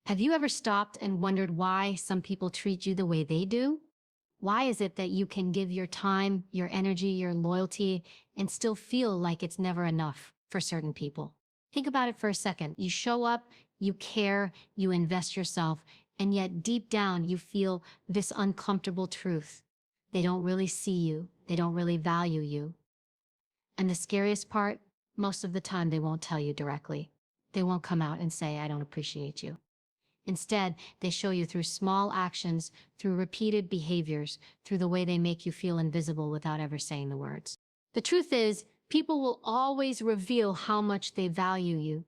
Have you ever stopped and wondered why some people treat you the way they do? Why is it that you can give your time, your energy, your loyalty, and still feel like it's never enough for certain people? Think about it for a second. You show up, you care, you invest yourself, and yet deep down you feel this uncomfortable truth. They don't really see you. They don't really value you. And the scariest part, most of the time they won't tell you directly. They won't come out and say, I don't appreciate you. Instead, they show you through small actions, through repeated behaviors, through the way they make you feel invisible without ever saying the words. The truth is, people will always reveal how much they value you,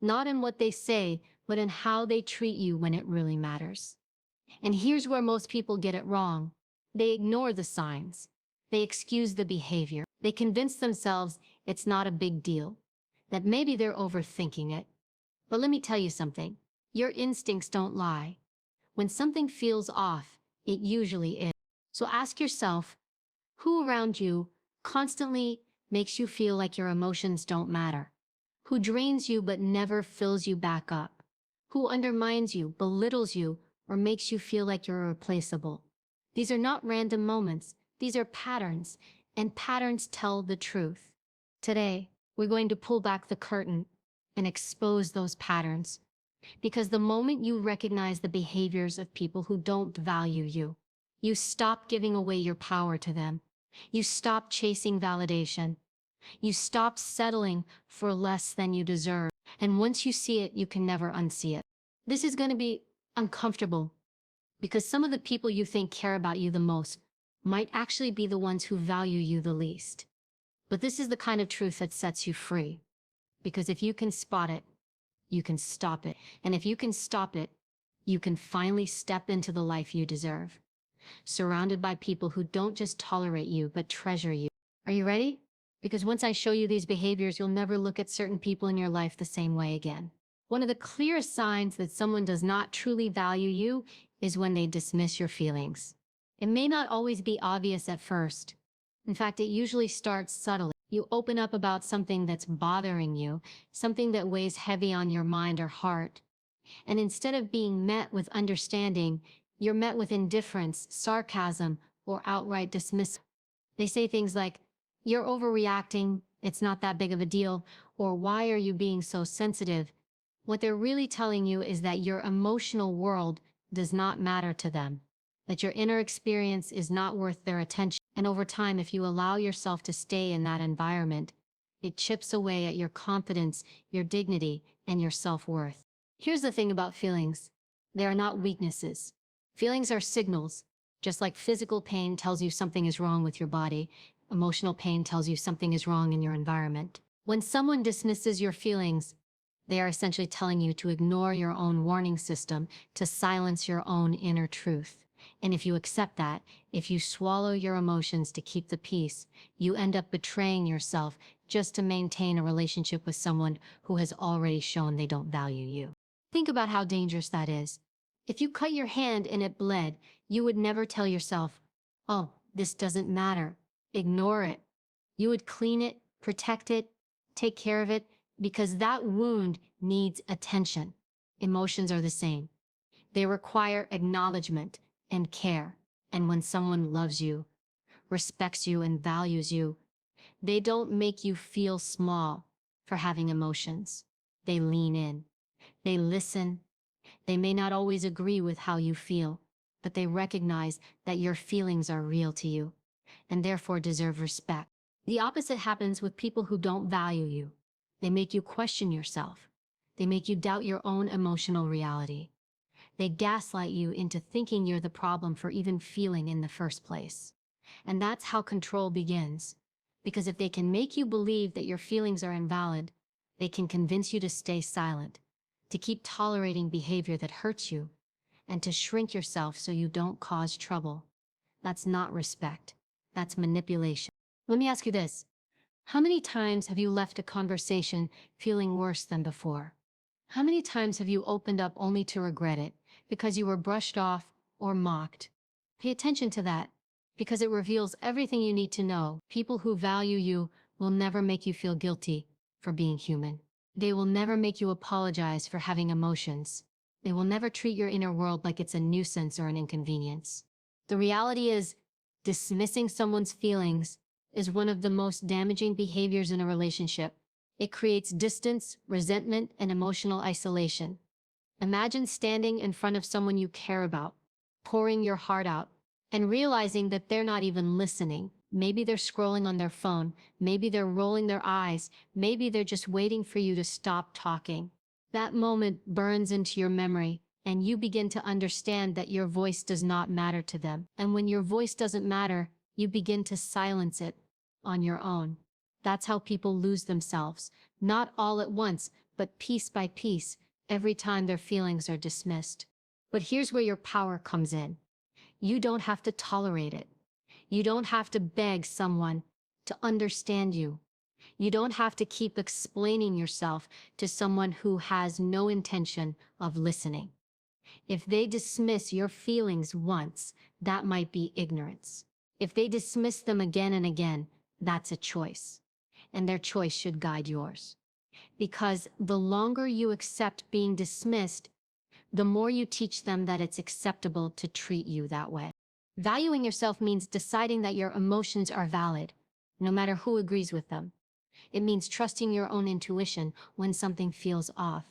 not in what they say, but in how they treat you when it really matters. And here's where most people get it wrong. They ignore the signs. They excuse the behavior. They convince themselves it's not a big deal, that maybe they're overthinking it. But let me tell you something. Your instincts don't lie. When something feels off, it usually is. So ask yourself, who around you constantly makes you feel like your emotions don't matter? Who drains you but never fills you back up? Who undermines you, belittles you, or makes you feel like you're replaceable? These are not random moments. These are patterns, and patterns tell the truth. Today, we're going to pull back the curtain and expose those patterns. Because the moment you recognize the behaviors of people who don't value you, you stop giving away your power to them. You stop chasing validation. You stop settling for less than you deserve. And once you see it, you can never unsee it. This is going to be uncomfortable because some of the people you think care about you the most might actually be the ones who value you the least. But this is the kind of truth that sets you free. Because if you can spot it, you can stop it. And if you can stop it, you can finally step into the life you deserve, surrounded by people who don't just tolerate you, but treasure you. Are you ready? Because once I show you these behaviors, you'll never look at certain people in your life the same way again. One of the clearest signs that someone does not truly value you is when they dismiss your feelings. It may not always be obvious at first. In fact, it usually starts subtly. You open up about something that's bothering you, something that weighs heavy on your mind or heart. And instead of being met with understanding, you're met with indifference, sarcasm, or outright dismissal. They say things like, you're overreacting, it's not that big of a deal, or why are you being so sensitive? What they're really telling you is that your emotional world does not matter to them, that your inner experience is not worth their attention. And over time, if you allow yourself to stay in that environment, it chips away at your confidence, your dignity, and your self-worth. Here's the thing about feelings. They are not weaknesses. Feelings are signals. Just like physical pain tells you something is wrong with your body, emotional pain tells you something is wrong in your environment. When someone dismisses your feelings, they are essentially telling you to ignore your own warning system, to silence your own inner truth. And if you accept that, if you swallow your emotions to keep the peace, you end up betraying yourself just to maintain a relationship with someone who has already shown they don't value you. Think about how dangerous that is. If you cut your hand and it bled, you would never tell yourself, oh, this doesn't matter. Ignore it. You would clean it, protect it, take care of it, because that wound needs attention. Emotions are the same. They require acknowledgement and care. And when someone loves you, respects you, and values you, they don't make you feel small for having emotions. They lean in. They listen. They may not always agree with how you feel, but they recognize that your feelings are real to you and therefore deserve respect. The opposite happens with people who don't value you. They make you question yourself. They make you doubt your own emotional reality. They gaslight you into thinking you're the problem for even feeling in the first place. And that's how control begins. Because if they can make you believe that your feelings are invalid, they can convince you to stay silent, to keep tolerating behavior that hurts you, and to shrink yourself so you don't cause trouble. That's not respect. That's manipulation. Let me ask you this. How many times have you left a conversation feeling worse than before? How many times have you opened up only to regret it because you were brushed off or mocked? Pay attention to that, because it reveals everything you need to know. People who value you will never make you feel guilty for being human. They will never make you apologize for having emotions. They will never treat your inner world like it's a nuisance or an inconvenience. The reality is, dismissing someone's feelings is one of the most damaging behaviors in a relationship. It creates distance, resentment, and emotional isolation. Imagine standing in front of someone you care about, pouring your heart out, and realizing that they're not even listening. Maybe they're scrolling on their phone, maybe they're rolling their eyes, maybe they're just waiting for you to stop talking. That moment burns into your memory, and you begin to understand that your voice does not matter to them. And when your voice doesn't matter, you begin to silence it on your own. That's how people lose themselves, not all at once, but piece by piece, every time their feelings are dismissed. But here's where your power comes in. You don't have to tolerate it. You don't have to beg someone to understand you. You don't have to keep explaining yourself to someone who has no intention of listening. If they dismiss your feelings once, that might be ignorance. If they dismiss them again and again, that's a choice. And their choice should guide yours. Because the longer you accept being dismissed, the more you teach them that it's acceptable to treat you that way. Valuing yourself means deciding that your emotions are valid, no matter who agrees with them. It means trusting your own intuition when something feels off.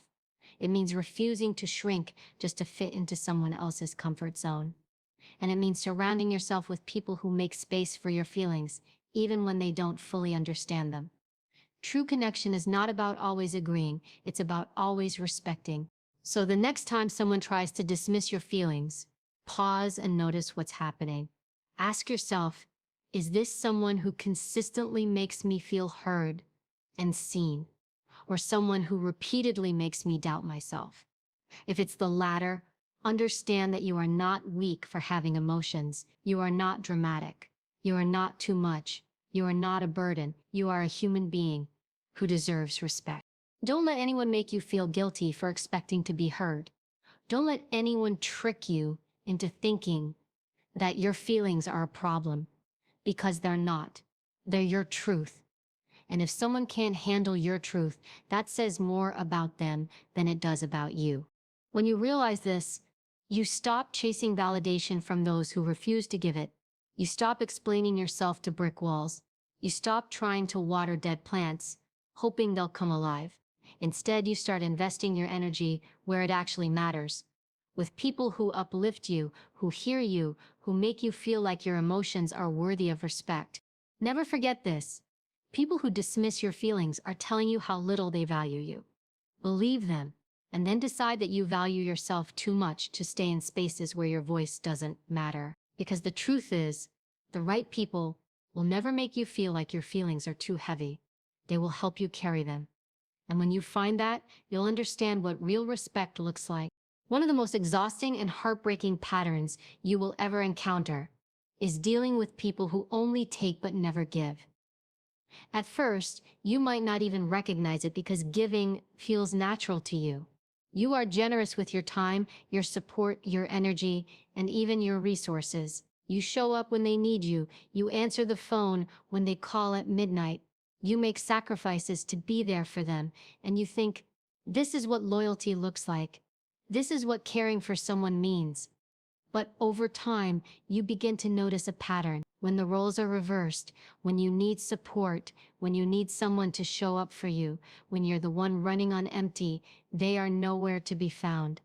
It means refusing to shrink just to fit into someone else's comfort zone. And it means surrounding yourself with people who make space for your feelings, even when they don't fully understand them. True connection is not about always agreeing, it's about always respecting. So the next time someone tries to dismiss your feelings, pause and notice what's happening. Ask yourself, is this someone who consistently makes me feel heard and seen, or someone who repeatedly makes me doubt myself? If it's the latter, understand that you are not weak for having emotions. You are not dramatic. You are not too much. You are not a burden. You are a human being who deserves respect. Don't let anyone make you feel guilty for expecting to be heard. Don't let anyone trick you into thinking that your feelings are a problem, because they're not. They're your truth. And if someone can't handle your truth, that says more about them than it does about you. When you realize this, you stop chasing validation from those who refuse to give it. You stop explaining yourself to brick walls. You stop trying to water dead plants, hoping they'll come alive. Instead, you start investing your energy where it actually matters, with people who uplift you, who hear you, who make you feel like your emotions are worthy of respect. Never forget this. People who dismiss your feelings are telling you how little they value you. Believe them, and then decide that you value yourself too much to stay in spaces where your voice doesn't matter. Because the truth is, the right people will never make you feel like your feelings are too heavy. They will help you carry them. And when you find that, you'll understand what real respect looks like. One of the most exhausting and heartbreaking patterns you will ever encounter is dealing with people who only take but never give. At first, you might not even recognize it because giving feels natural to you. You are generous with your time, your support, your energy, and even your resources. You show up when they need you. You answer the phone when they call at midnight. You make sacrifices to be there for them, and you think, this is what loyalty looks like. This is what caring for someone means. But over time, you begin to notice a pattern. When the roles are reversed, when you need support, when you need someone to show up for you, when you're the one running on empty, they are nowhere to be found.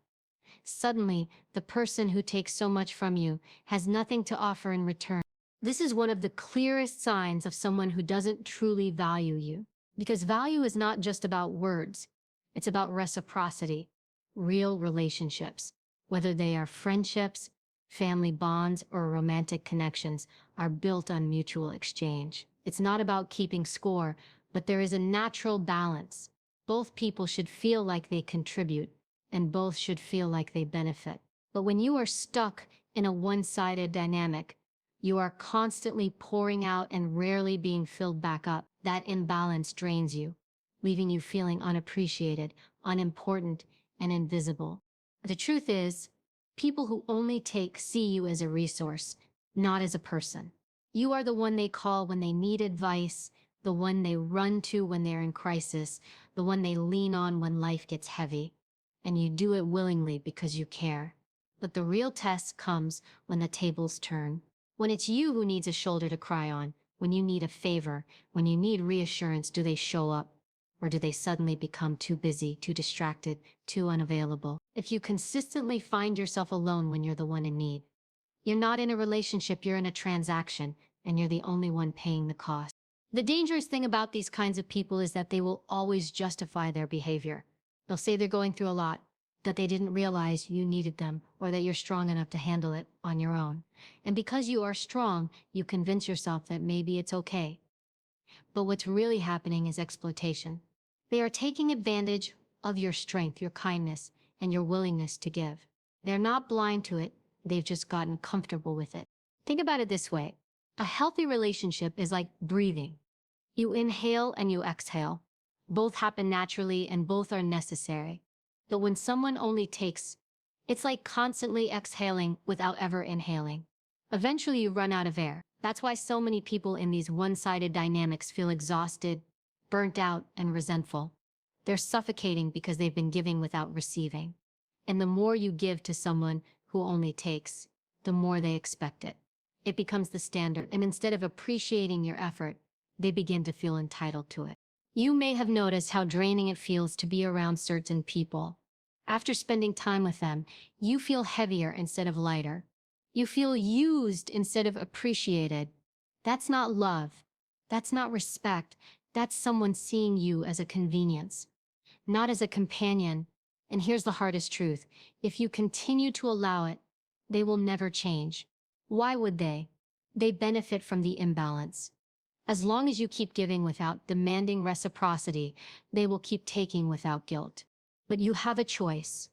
Suddenly, the person who takes so much from you has nothing to offer in return. This is one of the clearest signs of someone who doesn't truly value you. Because value is not just about words, it's about reciprocity, real relationships. Whether they are friendships, family bonds, or romantic connections, are built on mutual exchange. It's not about keeping score, but there is a natural balance. Both people should feel like they contribute, and both should feel like they benefit. But when you are stuck in a one-sided dynamic, you are constantly pouring out and rarely being filled back up. That imbalance drains you, leaving you feeling unappreciated, unimportant, and invisible. The truth is, people who only take see you as a resource, not as a person. You are the one they call when they need advice, the one they run to when they're in crisis, the one they lean on when life gets heavy. and you do it willingly because you care. But the real test comes when the tables turn. When it's you who needs a shoulder to cry on, when you need a favor, when you need reassurance, do they show up? Or do they suddenly become too busy, too distracted, too unavailable? If you consistently find yourself alone when you're the one in need, you're not in a relationship, you're in a transaction, and you're the only one paying the cost. The dangerous thing about these kinds of people is that they will always justify their behavior. They'll say they're going through a lot, that they didn't realize you needed them, or that you're strong enough to handle it on your own. And because you are strong, you convince yourself that maybe it's okay. But what's really happening is exploitation. They are taking advantage of your strength, your kindness, and your willingness to give. They're not blind to it, they've just gotten comfortable with it. Think about it this way. A healthy relationship is like breathing. You inhale and you exhale. Both happen naturally and both are necessary. But when someone only takes, it's like constantly exhaling without ever inhaling. Eventually you run out of air. That's why so many people in these one-sided dynamics feel exhausted, burnt out, and resentful. They're suffocating because they've been giving without receiving. And the more you give to someone who only takes, the more they expect it. It becomes the standard, and instead of appreciating your effort, they begin to feel entitled to it. You may have noticed how draining it feels to be around certain people. After spending time with them, you feel heavier instead of lighter. You feel used instead of appreciated. That's not love. That's not respect. That's someone seeing you as a convenience, not as a companion. And here's the hardest truth. If you continue to allow it, they will never change. Why would they? They benefit from the imbalance. As long as you keep giving without demanding reciprocity, they will keep taking without guilt. But you have a choice.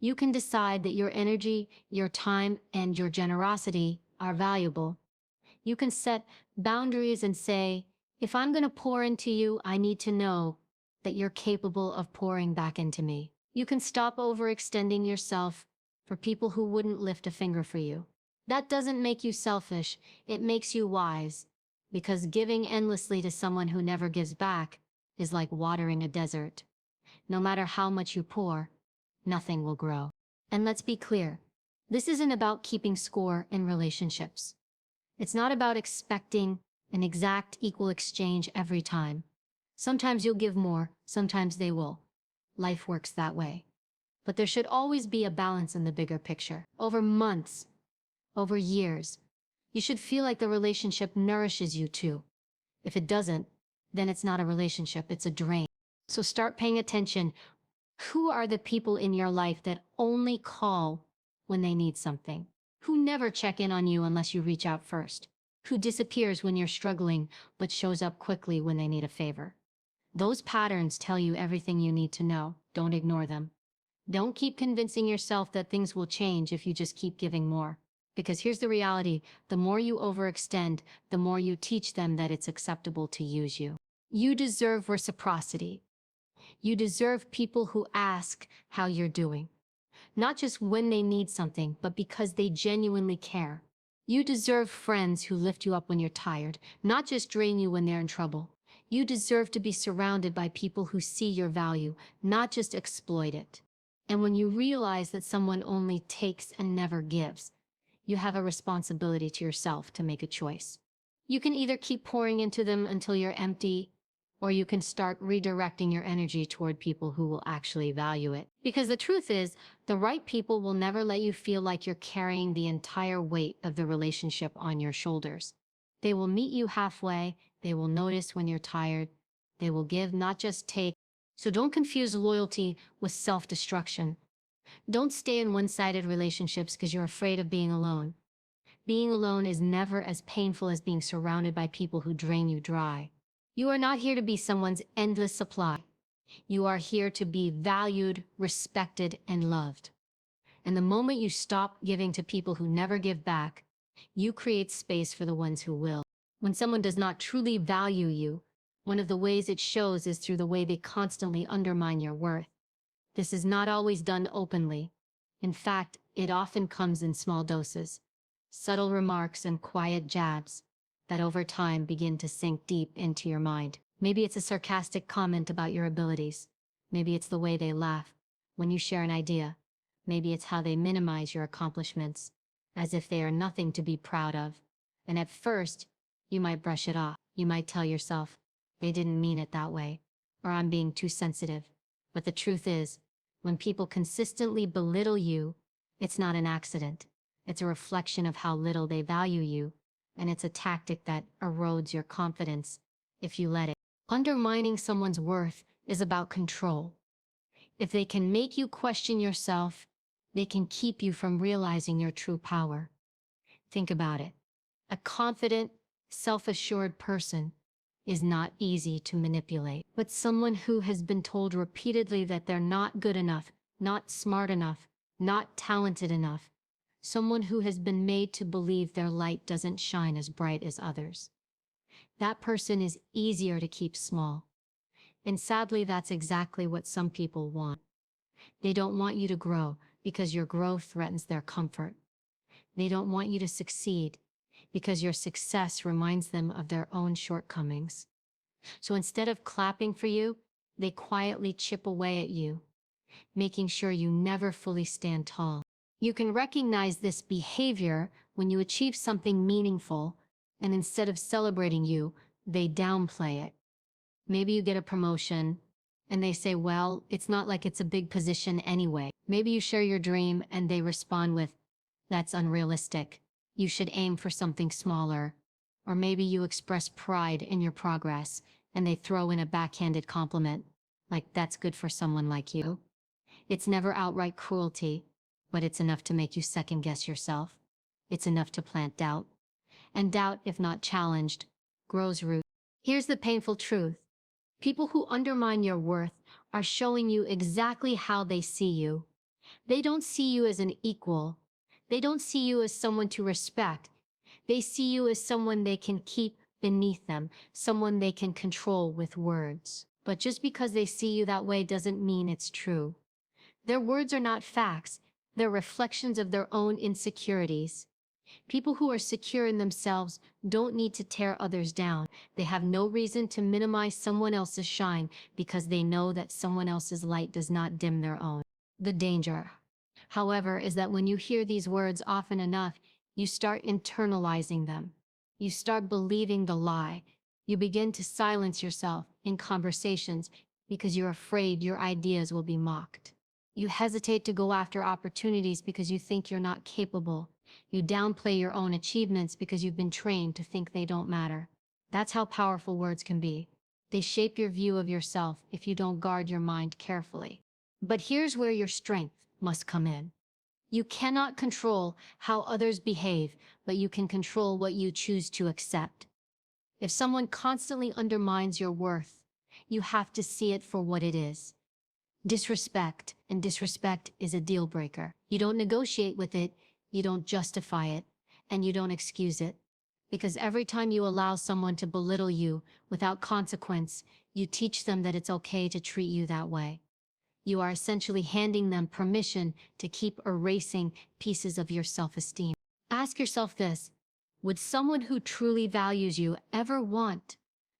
You can decide that your energy, your time, and your generosity are valuable. You can set boundaries and say, if I'm going to pour into you, I need to know that you're capable of pouring back into me. You can stop overextending yourself for people who wouldn't lift a finger for you. That doesn't make you selfish, it makes you wise. Because giving endlessly to someone who never gives back is like watering a desert. No matter how much you pour, nothing will grow. And let's be clear, this isn't about keeping score in relationships. It's not about expecting an exact equal exchange every time. Sometimes you'll give more, sometimes they will. Life works that way. But there should always be a balance in the bigger picture. Over months, over years, you should feel like the relationship nourishes you too. If it doesn't, then it's not a relationship, it's a drain. So start paying attention. Who are the people in your life that only call when they need something? Who never check in on you unless you reach out first? Who disappears when you're struggling but shows up quickly when they need a favor? Those patterns tell you everything you need to know. Don't ignore them. Don't keep convincing yourself that things will change if you just keep giving more. Because here's the reality, the more you overextend, the more you teach them that it's acceptable to use you. You deserve reciprocity. You deserve people who ask how you're doing. Not just when they need something, but because they genuinely care. You deserve friends who lift you up when you're tired, not just drain you when they're in trouble. You deserve to be surrounded by people who see your value, not just exploit it. And when you realize that someone only takes and never gives, you have a responsibility to yourself to make a choice. You can either keep pouring into them until you're empty, or you can start redirecting your energy toward people who will actually value it. Because the truth is, the right people will never let you feel like you're carrying the entire weight of the relationship on your shoulders. They will meet you halfway, they will notice when you're tired, they will give, not just take. So don't confuse loyalty with self-destruction. Don't stay in one-sided relationships because you're afraid of being alone. Being alone is never as painful as being surrounded by people who drain you dry. You are not here to be someone's endless supply. You are here to be valued, respected, and loved. And the moment you stop giving to people who never give back, you create space for the ones who will. When someone does not truly value you, one of the ways it shows is through the way they constantly undermine your worth. This is not always done openly. In fact, it often comes in small doses, subtle remarks and quiet jabs that over time begin to sink deep into your mind. Maybe it's a sarcastic comment about your abilities. Maybe it's the way they laugh when you share an idea. Maybe it's how they minimize your accomplishments, as if they are nothing to be proud of. And at first, you might brush it off. You might tell yourself, they didn't mean it that way, or I'm being too sensitive. But the truth is, when people consistently belittle you, it's not an accident. It's a reflection of how little they value you, and it's a tactic that erodes your confidence if you let it. Undermining someone's worth is about control. If they can make you question yourself, they can keep you from realizing your true power. Think about it. A confident, self-assured person is not easy to manipulate. But someone who has been told repeatedly that they're not good enough, not smart enough, not talented enough, someone who has been made to believe their light doesn't shine as bright as others, that person is easier to keep small. And sadly, that's exactly what some people want. They don't want you to grow because your growth threatens their comfort. They don't want you to succeed because your success reminds them of their own shortcomings. So instead of clapping for you, they quietly chip away at you, making sure you never fully stand tall. You can recognize this behavior when you achieve something meaningful, and instead of celebrating you, they downplay it. Maybe you get a promotion, and they say, well, it's not like it's a big position anyway. Maybe you share your dream, and they respond with, that's unrealistic. You should aim for something smaller. Or maybe you express pride in your progress, and they throw in a backhanded compliment, like that's good for someone like you. It's never outright cruelty, but it's enough to make you second-guess yourself. It's enough to plant doubt. And doubt, if not challenged, grows roots. Here's the painful truth. People who undermine your worth are showing you exactly how they see you. They don't see you as an equal. They don't see you as someone to respect. They see you as someone they can keep beneath them, someone they can control with words. But just because they see you that way doesn't mean it's true. Their words are not facts. They're reflections of their own insecurities. People who are secure in themselves don't need to tear others down. They have no reason to minimize someone else's shine because they know that someone else's light does not dim their own. The danger, however, is that when you hear these words often enough, you start internalizing them. You start believing the lie. You begin to silence yourself in conversations because you're afraid your ideas will be mocked. You hesitate to go after opportunities because you think you're not capable. You downplay your own achievements because you've been trained to think they don't matter. That's how powerful words can be. They shape your view of yourself if you don't guard your mind carefully. But here's where your strength must come in. You cannot control how others behave, but you can control what you choose to accept. If someone constantly undermines your worth, you have to see it for what it is. Disrespect, and disrespect is a deal breaker. You don't negotiate with it, you don't justify it, and you don't excuse it. Because every time you allow someone to belittle you without consequence, you teach them that it's okay to treat you that way. You are essentially handing them permission to keep erasing pieces of your self-esteem. Ask yourself this: would someone who truly values you ever want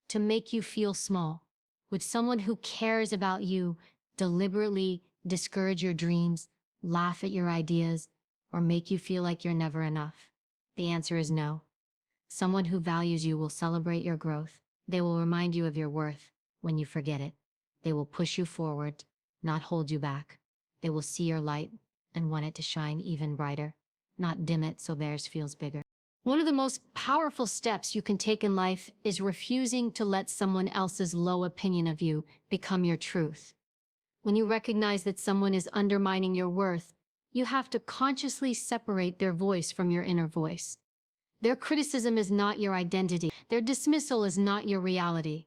to make you feel small? Would someone who cares about you deliberately discourage your dreams, laugh at your ideas, or make you feel like you're never enough? The answer is no. Someone who values you will celebrate your growth. They will remind you of your worth when you forget it. They will push you forward, not hold you back. They will see your light and want it to shine even brighter, not dim it so theirs feels bigger. One of the most powerful steps you can take in life is refusing to let someone else's low opinion of you become your truth. When you recognize that someone is undermining your worth, you have to consciously separate their voice from your inner voice. Their criticism is not your identity. Their dismissal is not your reality.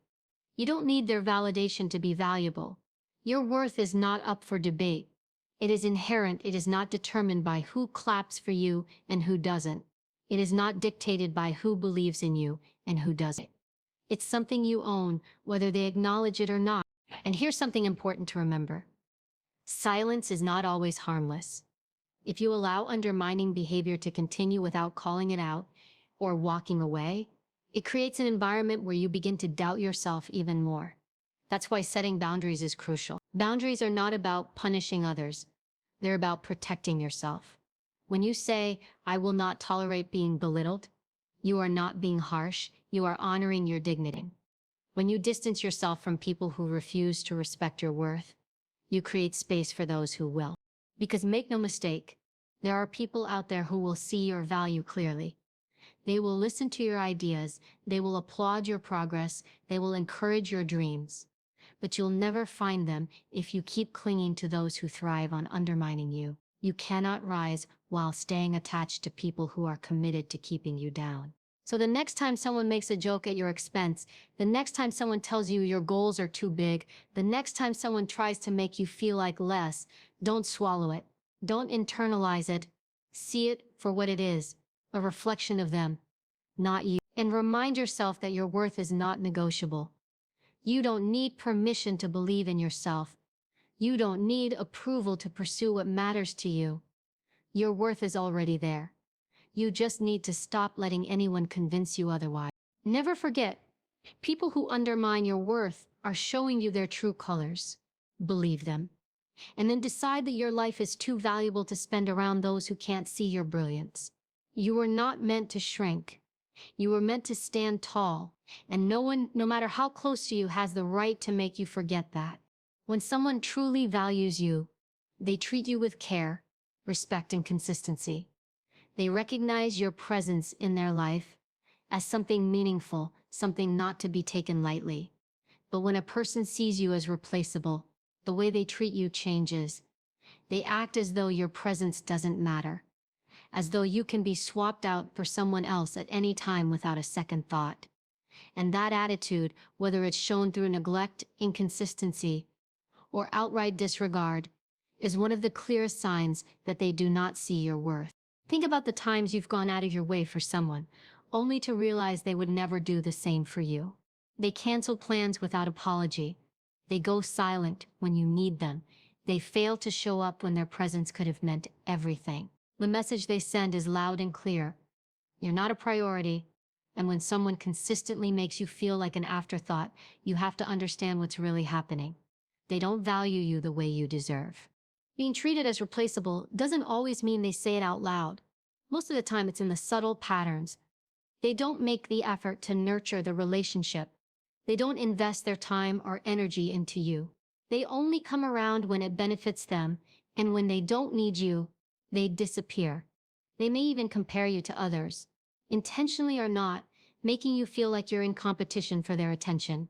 You don't need their validation to be valuable. Your worth is not up for debate. It is inherent. It is not determined by who claps for you and who doesn't. It is not dictated by who believes in you and who doesn't. It's something you own, whether they acknowledge it or not. And here's something important to remember. Silence is not always harmless. If you allow undermining behavior to continue without calling it out or walking away, it creates an environment where you begin to doubt yourself even more. That's why setting boundaries is crucial. Boundaries are not about punishing others. They're about protecting yourself. When you say, I will not tolerate being belittled, you are not being harsh, you are honoring your dignity. When you distance yourself from people who refuse to respect your worth, you create space for those who will. Because make no mistake, there are people out there who will see your value clearly. They will listen to your ideas, they will applaud your progress, they will encourage your dreams. But you'll never find them if you keep clinging to those who thrive on undermining you. You cannot rise while staying attached to people who are committed to keeping you down. So the next time someone makes a joke at your expense, the next time someone tells you your goals are too big, the next time someone tries to make you feel like less, don't swallow it. Don't internalize it. See it for what it is, a reflection of them, not you. And remind yourself that your worth is not negotiable. You don't need permission to believe in yourself. You don't need approval to pursue what matters to you. Your worth is already there. You just need to stop letting anyone convince you otherwise. Never forget, people who undermine your worth are showing you their true colors. Believe them. And then decide that your life is too valuable to spend around those who can't see your brilliance. You were not meant to shrink. You were meant to stand tall, and no one, no matter how close to you, has the right to make you forget that. When someone truly values you, they treat you with care, respect, and consistency. They recognize your presence in their life as something meaningful, something not to be taken lightly. But when a person sees you as replaceable, the way they treat you changes. They act as though your presence doesn't matter, as though you can be swapped out for someone else at any time without a second thought. And that attitude, whether it's shown through neglect, inconsistency, or outright disregard, is one of the clearest signs that they do not see your worth. Think about the times you've gone out of your way for someone, only to realize they would never do the same for you. They cancel plans without apology. They go silent when you need them. They fail to show up when their presence could have meant everything. The message they send is loud and clear. You're not a priority. And when someone consistently makes you feel like an afterthought, you have to understand what's really happening. They don't value you the way you deserve. Being treated as replaceable doesn't always mean they say it out loud. Most of the time it's in the subtle patterns. They don't make the effort to nurture the relationship. They don't invest their time or energy into you. They only come around when it benefits them, and when they don't need you, they disappear. They may even compare you to others, intentionally or not, making you feel like you're in competition for their attention.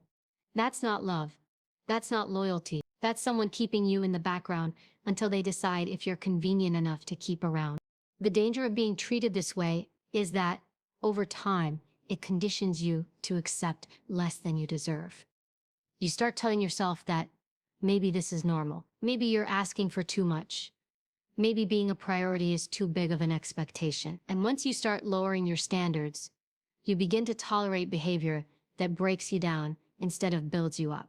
That's not love. That's not loyalty. That's someone keeping you in the background until they decide if you're convenient enough to keep around. The danger of being treated this way is that, over time, it conditions you to accept less than you deserve. You start telling yourself that maybe this is normal. Maybe you're asking for too much. Maybe being a priority is too big of an expectation. And once you start lowering your standards, you begin to tolerate behavior that breaks you down instead of builds you up.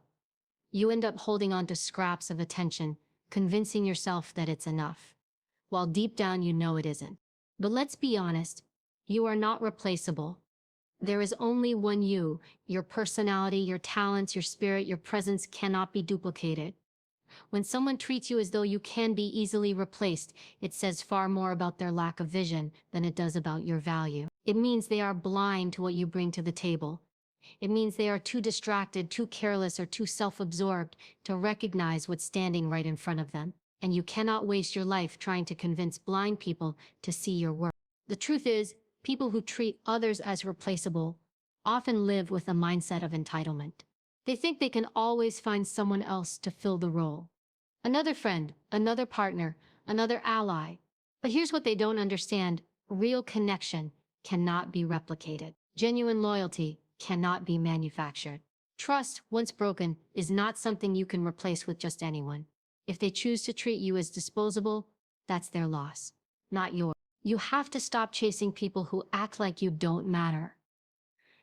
You end up holding on to scraps of attention, convincing yourself that it's enough, while deep down you know it isn't. But let's be honest, you are not replaceable. There is only one you. Your personality, your talents, your spirit, your presence cannot be duplicated. When someone treats you as though you can be easily replaced, it says far more about their lack of vision than it does about your value. It means they are blind to what you bring to the table. It means they are too distracted, too careless, or too self-absorbed to recognize what's standing right in front of them. And you cannot waste your life trying to convince blind people to see your worth. The truth is, people who treat others as replaceable often live with a mindset of entitlement. They think they can always find someone else to fill the role. Another friend, another partner, another ally. But here's what they don't understand. Real connection cannot be replicated. Genuine loyalty cannot be manufactured. Trust, once broken, is not something you can replace with just anyone. If they choose to treat you as disposable, that's their loss, not yours. You have to stop chasing people who act like you don't matter.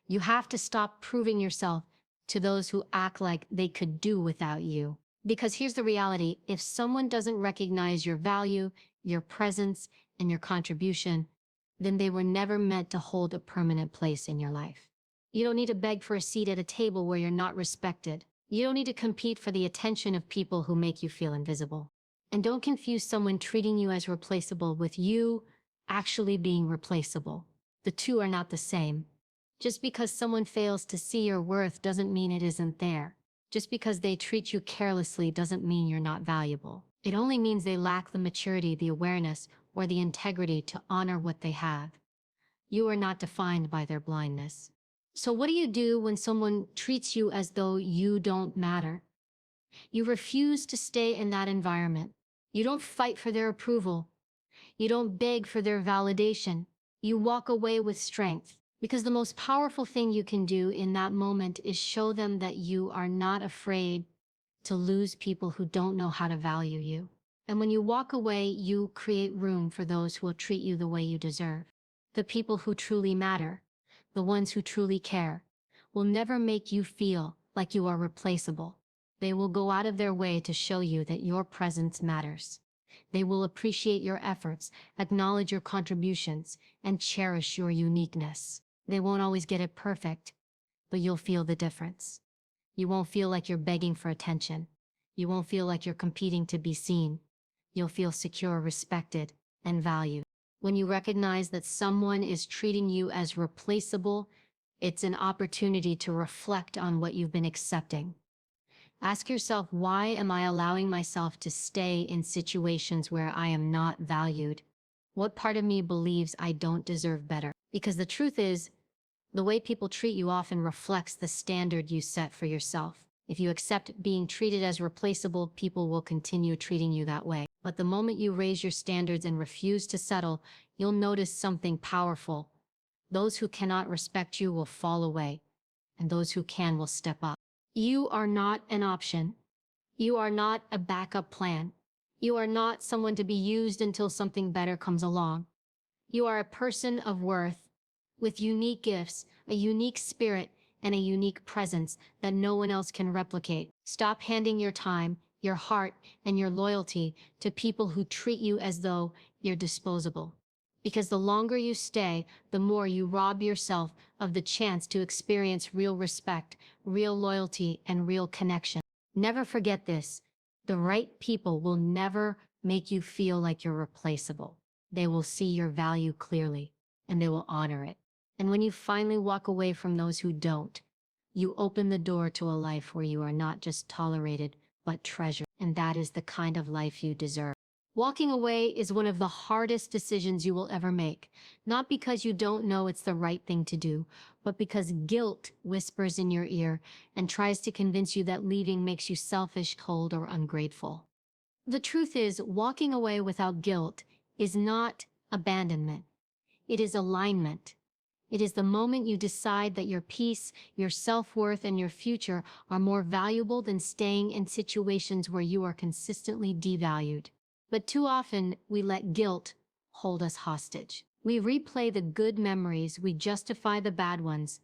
You have to stop proving yourself to those who act like they could do without you. Because here's the reality, if someone doesn't recognize your value, your presence, and your contribution, then they were never meant to hold a permanent place in your life. You don't need to beg for a seat at a table where you're not respected. You don't need to compete for the attention of people who make you feel invisible. And don't confuse someone treating you as replaceable with you actually being replaceable. The two are not the same. Just because someone fails to see your worth doesn't mean it isn't there. Just because they treat you carelessly doesn't mean you're not valuable. It only means they lack the maturity, the awareness, or the integrity to honor what they have. You are not defined by their blindness. So what do you do when someone treats you as though you don't matter? You refuse to stay in that environment. You don't fight for their approval. You don't beg for their validation. You walk away with strength. Because the most powerful thing you can do in that moment is show them that you are not afraid to lose people who don't know how to value you. And when you walk away, you create room for those who will treat you the way you deserve. The people who truly matter, the ones who truly care, will never make you feel like you are replaceable. They will go out of their way to show you that your presence matters. They will appreciate your efforts, acknowledge your contributions, and cherish your uniqueness. They won't always get it perfect, but you'll feel the difference. You won't feel like you're begging for attention. You won't feel like you're competing to be seen. You'll feel secure, respected, and valued. When you recognize that someone is treating you as replaceable, it's an opportunity to reflect on what you've been accepting. Ask yourself, why am I allowing myself to stay in situations where I am not valued? What part of me believes I don't deserve better? Because the truth is, the way people treat you often reflects the standard you set for yourself. If you accept being treated as replaceable, people will continue treating you that way. But the moment you raise your standards and refuse to settle, you'll notice something powerful. Those who cannot respect you will fall away, and those who can will step up. You are not an option. You are not a backup plan. You are not someone to be used until something better comes along. You are a person of worth, with unique gifts, a unique spirit, and a unique presence that no one else can replicate. Stop handing your time, your heart, and your loyalty to people who treat you as though you're disposable. Because the longer you stay, the more you rob yourself of the chance to experience real respect, real loyalty, and real connection. Never forget this. The right people will never make you feel like you're replaceable. They will see your value clearly, and they will honor it. And when you finally walk away from those who don't, you open the door to a life where you are not just tolerated, but treasured. And that is the kind of life you deserve. Walking away is one of the hardest decisions you will ever make, not because you don't know it's the right thing to do, but because guilt whispers in your ear and tries to convince you that leaving makes you selfish, cold, or ungrateful. The truth is, walking away without guilt is not abandonment. It is alignment. It is the moment you decide that your peace, your self-worth, and your future are more valuable than staying in situations where you are consistently devalued. But too often, we let guilt hold us hostage. We replay the good memories, we justify the bad ones.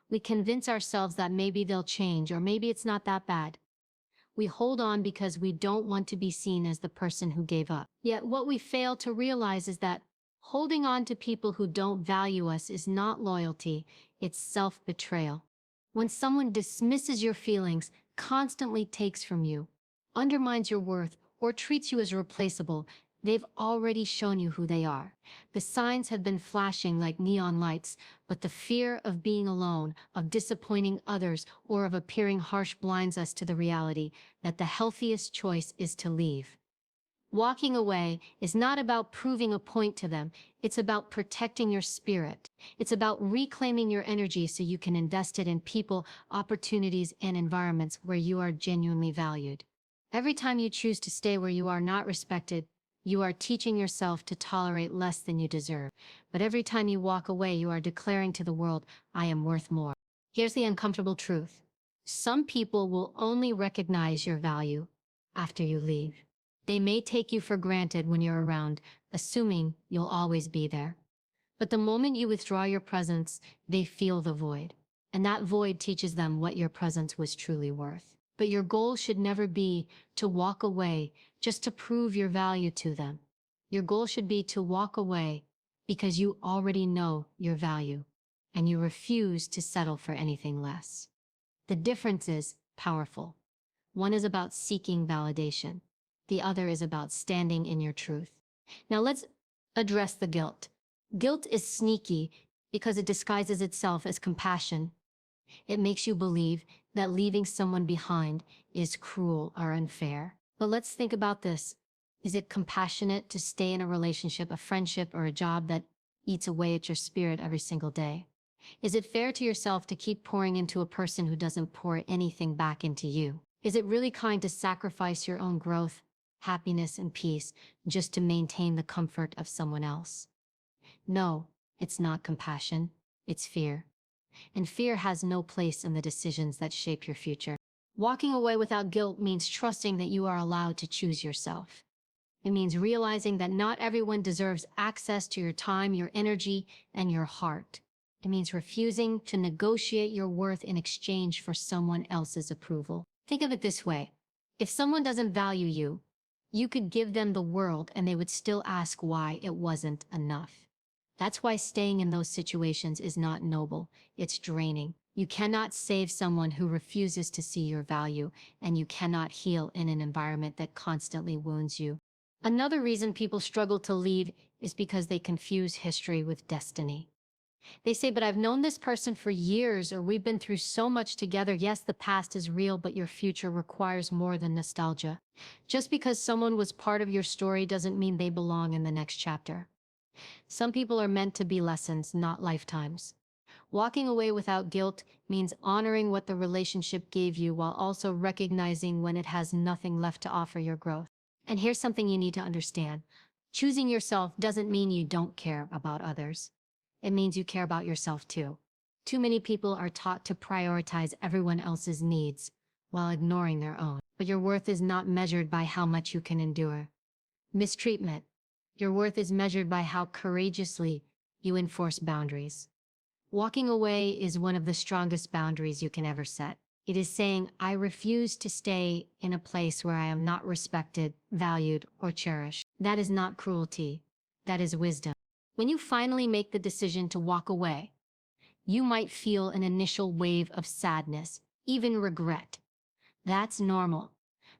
We convince ourselves that maybe they'll change, or maybe it's not that bad. We hold on because we don't want to be seen as the person who gave up. Yet what we fail to realize is that holding on to people who don't value us is not loyalty, it's self-betrayal. When someone dismisses your feelings, constantly takes from you, undermines your worth, or treats you as replaceable, they've already shown you who they are. The signs have been flashing like neon lights, but the fear of being alone, of disappointing others, or of appearing harsh blinds us to the reality that the healthiest choice is to leave. Walking away is not about proving a point to them. It's about protecting your spirit. It's about reclaiming your energy so you can invest it in people, opportunities, and environments where you are genuinely valued. Every time you choose to stay where you are not respected, you are teaching yourself to tolerate less than you deserve. But every time you walk away, you are declaring to the world, I am worth more. Here's the uncomfortable truth. Some people will only recognize your value after you leave. They may take you for granted when you're around, assuming you'll always be there. But the moment you withdraw your presence, they feel the void. And that void teaches them what your presence was truly worth. But your goal should never be to walk away just to prove your value to them. Your goal should be to walk away because you already know your value and you refuse to settle for anything less. The difference is, powerful. One is about seeking validation. The other is about standing in your truth. Now let's address the guilt. Guilt is sneaky because it disguises itself as compassion. It makes you believe that leaving someone behind is cruel or unfair. But let's think about this. Is it compassionate to stay in a relationship, a friendship, or a job that eats away at your spirit every single day? Is it fair to yourself to keep pouring into a person who doesn't pour anything back into you? Is it really kind to sacrifice your own growth, happiness, and peace just to maintain the comfort of someone else? No, it's not compassion, it's fear. And fear has no place in the decisions that shape your future. Walking away without guilt means trusting that you are allowed to choose yourself. It means realizing that not everyone deserves access to your time, your energy, and your heart. It means refusing to negotiate your worth in exchange for someone else's approval. Think of it this way. If someone doesn't value you, you could give them the world and they would still ask why it wasn't enough. That's why staying in those situations is not noble, it's draining. You cannot save someone who refuses to see your value, and you cannot heal in an environment that constantly wounds you. Another reason people struggle to leave is because they confuse history with destiny. They say, but I've known this person for years, or we've been through so much together. Yes, the past is real, but your future requires more than nostalgia. Just because someone was part of your story doesn't mean they belong in the next chapter. Some people are meant to be lessons, not lifetimes. Walking away without guilt means honoring what the relationship gave you while also recognizing when it has nothing left to offer your growth. And here's something you need to understand. Choosing yourself doesn't mean you don't care about others. It means you care about yourself too. Too many people are taught to prioritize everyone else's needs while ignoring their own. But your worth is not measured by how much you can endure mistreatment. Your worth is measured by how courageously you enforce boundaries. Walking away is one of the strongest boundaries you can ever set. It is saying, I refuse to stay in a place where I am not respected, valued, or cherished. That is not cruelty. That is wisdom. When you finally make the decision to walk away, you might feel an initial wave of sadness, even regret. That's normal,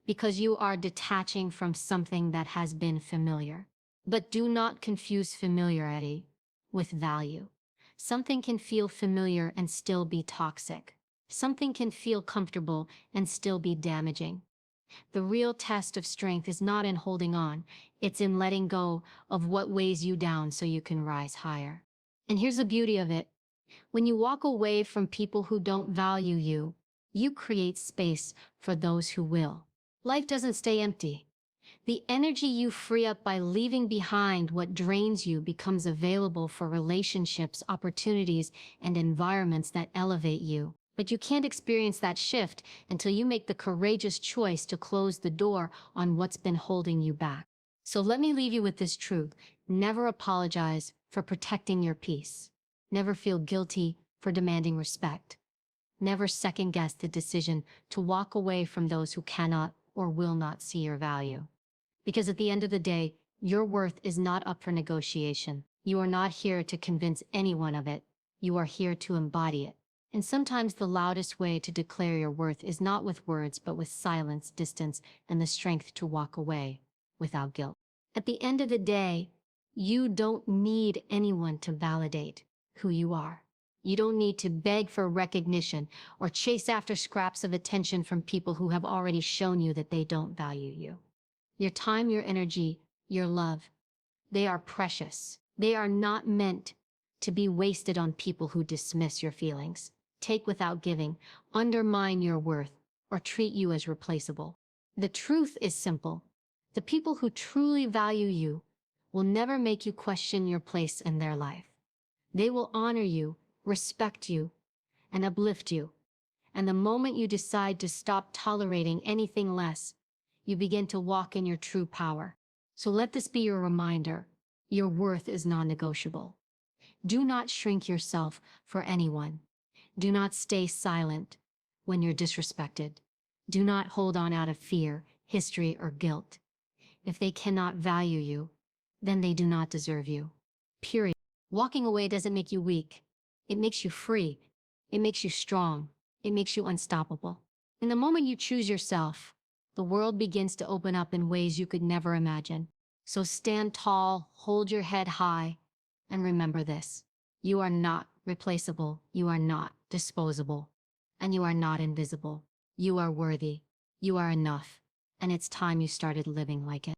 because you are detaching from something that has been familiar. But do not confuse familiarity with value. Something can feel familiar and still be toxic. Something can feel comfortable and still be damaging. The real test of strength is not in holding on, it's in letting go of what weighs you down so you can rise higher. And here's the beauty of it. When you walk away from people who don't value you, you create space for those who will. Life doesn't stay empty. The energy you free up by leaving behind what drains you becomes available for relationships, opportunities, and environments that elevate you. But you can't experience that shift until you make the courageous choice to close the door on what's been holding you back. So let me leave you with this truth. Never apologize for protecting your peace. Never feel guilty for demanding respect. Never second-guess the decision to walk away from those who cannot or will not see your value. Because at the end of the day, your worth is not up for negotiation. You are not here to convince anyone of it. You are here to embody it. And sometimes the loudest way to declare your worth is not with words, but with silence, distance, and the strength to walk away without guilt. At the end of the day, you don't need anyone to validate who you are. You don't need to beg for recognition or chase after scraps of attention from people who have already shown you that they don't value you. Your time, your energy, your love, they are precious. They are not meant to be wasted on people who dismiss your feelings, take without giving, undermine your worth, or treat you as replaceable. The truth is simple. The people who truly value you will never make you question your place in their life. They will honor you, respect you, and uplift you. And the moment you decide to stop tolerating anything less, you begin to walk in your true power. So let this be your reminder. Your worth is non-negotiable. Do not shrink yourself for anyone. Do not stay silent when you're disrespected. Do not hold on out of fear, history, or guilt. If they cannot value you, then they do not deserve you. Period. Walking away doesn't make you weak. It makes you free. It makes you strong. It makes you unstoppable. In the moment you choose yourself, the world begins to open up in ways you could never imagine. So stand tall, hold your head high, and remember this. You are not replaceable, you are not disposable, and you are not invisible. You are worthy, you are enough, and it's time you started living like it.